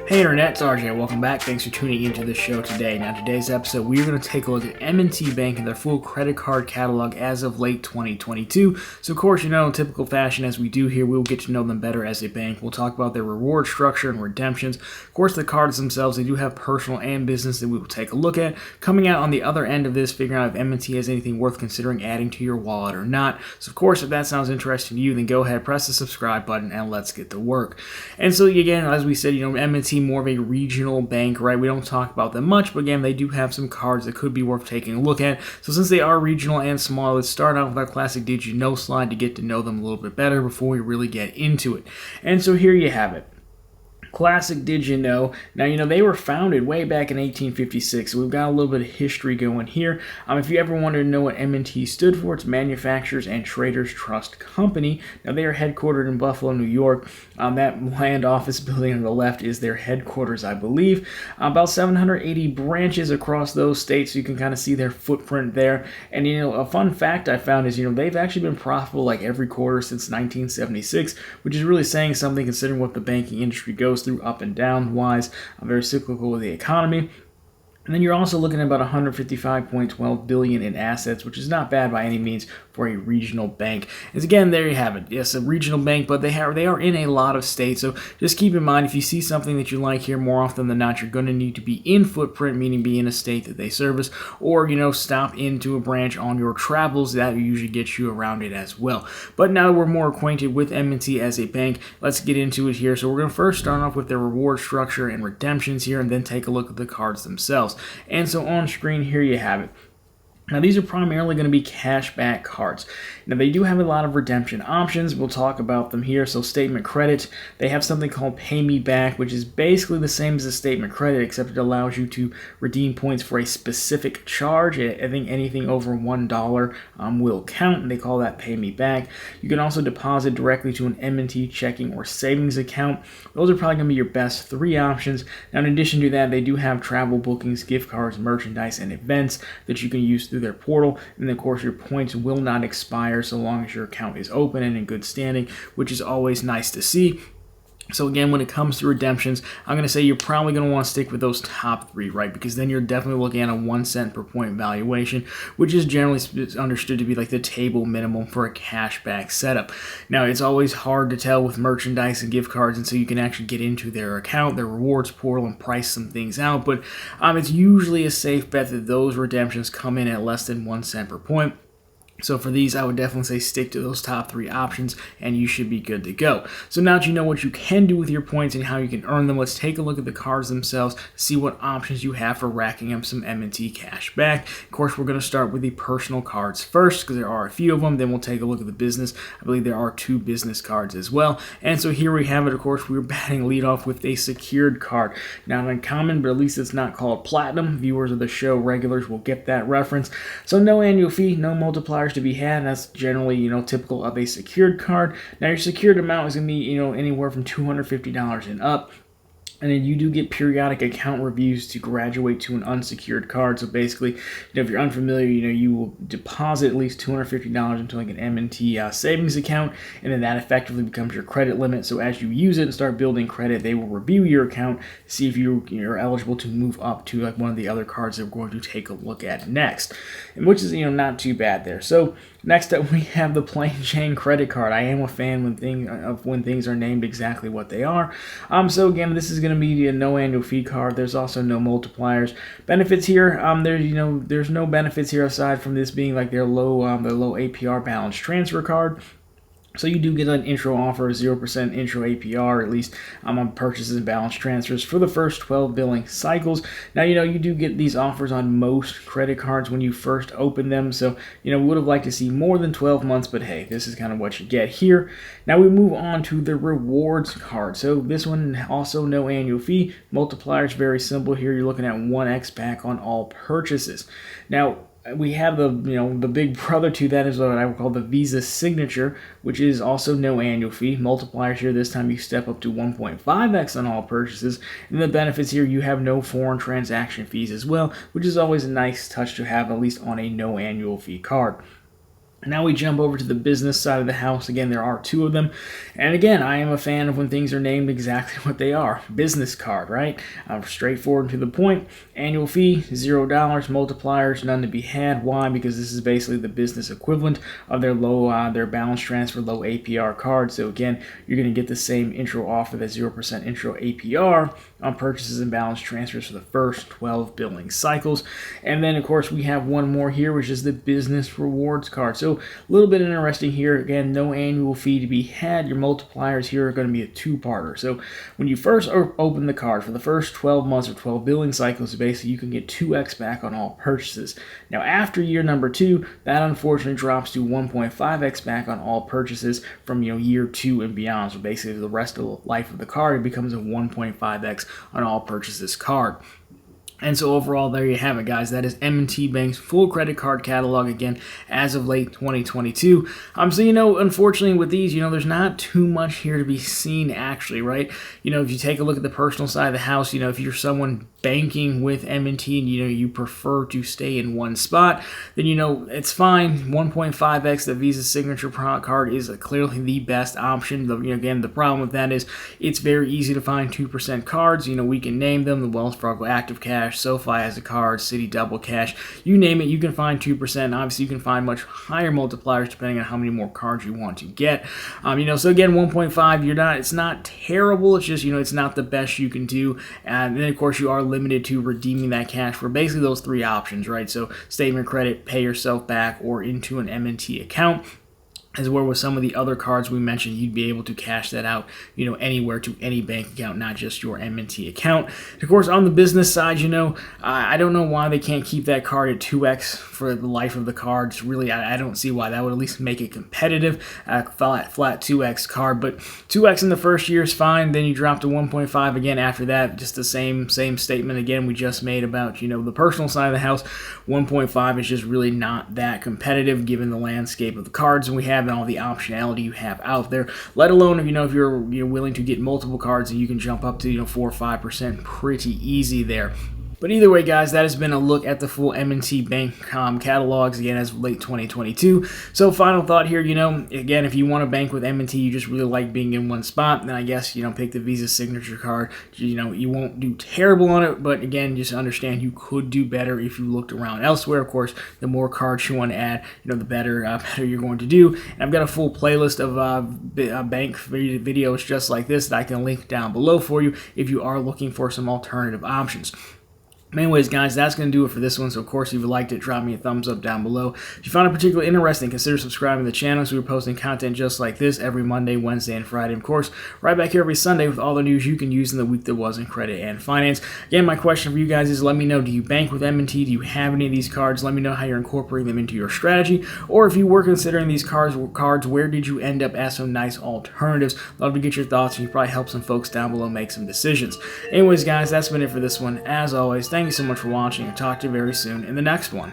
Hey Internet, it's RJ. Welcome back. Thanks for tuning into the show today. Now, today's episode, we're going to take a look at M&T Bank and their full credit card catalog as of late 2022. So, of course, in typical fashion as we do here, we'll get to know them better as a bank. We'll talk about their reward structure and redemptions. Of course, the cards themselves, they do have personal and business that we will take a look at. Coming out on the other end of this, figuring out if M&T has anything worth considering adding to your wallet or not. So, of course, if that sounds interesting to you, then go ahead, press the subscribe button, and let's get to work. And so, again, as we said, M&T more of a regional bank, right? We don't talk about them much, but again, they do have some cards that could be worth taking a look at. So since they are regional and small, let's start out with our classic Did You Know slide to get to know them a little bit better before we really get into it. And so here you have it. Classic Did You Know. Now, they were founded way back in 1856, so we've got a little bit of history going here. If you ever wanted to know what M&T stood for, it's Manufacturers and Traders Trust Company. Now, they are headquartered in Buffalo, New York. That land office building on the left is their headquarters, I believe. About 780 branches across those states, so you can kind of see their footprint there. And, a fun fact I found is, they've actually been profitable like every quarter since 1976, which is really saying something considering what the banking industry goes through up and down wise. Very cyclical with the economy. And then you're also looking at about $155.12 billion in assets, which is not bad by any means for a regional bank. As again, there you have it. Yes, a regional bank, but they are in a lot of states. So just keep in mind, if you see something that you like here, more often than not, you're going to need to be in footprint, meaning be in a state that they service, or stop into a branch on your travels. That usually gets you around it as well. But now we're more acquainted with M&T as a bank. Let's get into it here. So we're going to first start off with their reward structure and redemptions here, and then take a look at the cards themselves. And so on screen here you have it. Now, these are primarily going to be cashback cards. Now, they do have a lot of redemption options. We'll talk about them here. So, statement credit, they have something called Pay Me Back, which is basically the same as a statement credit, except it allows you to redeem points for a specific charge. I think anything over $1 will count, and they call that Pay Me Back. You can also deposit directly to an M&T checking or savings account. Those are probably going to be your best three options. Now, in addition to that, they do have travel bookings, gift cards, merchandise, and events that you can use through their portal, and of course your points will not expire so long as your account is open and in good standing, which is always nice to see. So again, when it comes to redemptions, I'm going to say you're probably going to want to stick with those top three, right? Because then you're definitely looking at a 1 cent per point valuation, which is generally understood to be like the table minimum for a cashback setup. Now, it's always hard to tell with merchandise and gift cards until you can actually get into their account, their rewards portal, and price some things out. But it's usually a safe bet that those redemptions come in at less than 1 cent per point. So for these, I would definitely say stick to those top three options, and you should be good to go. So now that you know what you can do with your points and how you can earn them, let's take a look at the cards themselves, see what options you have for racking up some M&T cash back. Of course, we're going to start with the personal cards first, because there are a few of them. Then we'll take a look at the business. I believe there are 2 business cards as well. And so here we have it. Of course, we're batting lead off with a secured card. Not uncommon, but at least it's not called platinum. Viewers of the show, regulars, will get that reference. So no annual fee, no multipliers to be had. That's generally, typical of a secured card. Now, your secured amount is going to be, anywhere from $250 and up. And then you do get periodic account reviews to graduate to an unsecured card. So basically, if you're unfamiliar, you will deposit at least $250 into like an M&T savings account, and then that effectively becomes your credit limit. So as you use it and start building credit, they will review your account, see if you're eligible to move up to like one of the other cards that we're going to take a look at next, and which is not too bad there. So next up, we have the plain Jane credit card. I am a fan when things are named exactly what they are. So again, this is going to be a no annual fee card. There's also no multipliers. Benefits here, there's no benefits here aside from this being like their low APR balance transfer card. So you do get an intro offer, 0% intro APR, at least on purchases and balance transfers for the first 12 billing cycles. Now, you do get these offers on most credit cards when you first open them. So, we would have liked to see more than 12 months, but hey, this is kind of what you get here. Now we move on to the rewards card. So this one also no annual fee. Multipliers very simple here. You're looking at 1x back on all purchases. Now, we have the big brother to that is what I would call the Visa Signature, which is also no annual fee. Multipliers here, this time you step up to 1.5x on all purchases. And the benefits here, you have no foreign transaction fees as well, which is always a nice touch to have, at least on a no annual fee card. Now we jump over to the business side of the house. Again, there are two of them. And again, I am a fan of when things are named exactly what they are. Business card, right? Straightforward and to the point. Annual fee, $0. Multipliers, none to be had. Why? Because this is basically the business equivalent of their their balance transfer, low APR card. So again, you're going to get the same intro offer, that 0% intro APR on purchases and balance transfers for the first 12 billing cycles. And then, of course, we have one more here, which is the business rewards card. So a little bit interesting here. Again, no annual fee to be had. Your multipliers here are going to be a two-parter. So when you first open the card for the first 12 months or 12 billing cycles, basically you can get 2x back on all purchases. Now, after year number 2, that unfortunately drops to 1.5x back on all purchases from year 2 and beyond. So basically, the rest of the life of the card, it becomes a 1.5x on all purchases card. And so overall, there you have it, guys. That is M&T Bank's full credit card catalog, again, as of late 2022. So, unfortunately with these, there's not too much here to be seen actually, right? If you take a look at the personal side of the house, if you're someone banking with M&T and, you prefer to stay in one spot, then, it's fine. 1.5x, the Visa Signature card is clearly the best option. Again, the problem with that is it's very easy to find 2% cards. We can name them: the Wells Fargo Active Cash, SoFi has a card, Citi Double Cash, you name it, you can find 2%. Obviously, you can find much higher multipliers depending on how many more cards you want to get. So again, 1.5, it's not terrible. It's just, it's not the best you can do. And then, of course, you are limited to redeeming that cash for basically those three options, right? So statement credit, pay yourself back, or into an M&T account. As where with some of the other cards we mentioned, you'd be able to cash that out, anywhere to any bank account, not just your M&T account. Of course, on the business side, I don't know why they can't keep that card at 2x for the life of the card. It's really, I don't see why. That would at least make it competitive, flat 2x card. But 2x in the first year is fine. Then you drop to 1.5 again after that. Just the same statement again we just made about, the personal side of the house. 1.5 is just really not that competitive given the landscape of the cards we have and all the optionality you have out there, let alone if you're willing to get multiple cards and you can jump up to 4 or 5% pretty easy there. But either way, guys, that has been a look at the full M&T Bank catalogs, again, as of late 2022. So final thought here, again, if you want to bank with M&T, you just really like being in one spot, then I guess, pick the Visa Signature card. You won't do terrible on it, but again, just understand you could do better if you looked around elsewhere. Of course, the more cards you want to add, the better you're going to do. And I've got a full playlist of bank videos just like this that I can link down below for you if you are looking for some alternative options. Anyways, guys, that's going to do it for this one. So, of course, if you liked it, drop me a thumbs up down below. If you found it particularly interesting, consider subscribing to the channel, so we're posting content just like this every Monday, Wednesday, and Friday. Of course, right back here every Sunday with all the news you can use in the week that was in credit and finance. Again, my question for you guys is, let me know, do you bank with M&T? Do you have any of these cards? Let me know how you're incorporating them into your strategy. Or if you were considering these cards, where did you end up as some nice alternatives? Love to get your thoughts, and you probably help some folks down below make some decisions. Anyways, guys, that's been it for this one. As always, thank you so much for watching, and talk to you very soon in the next one.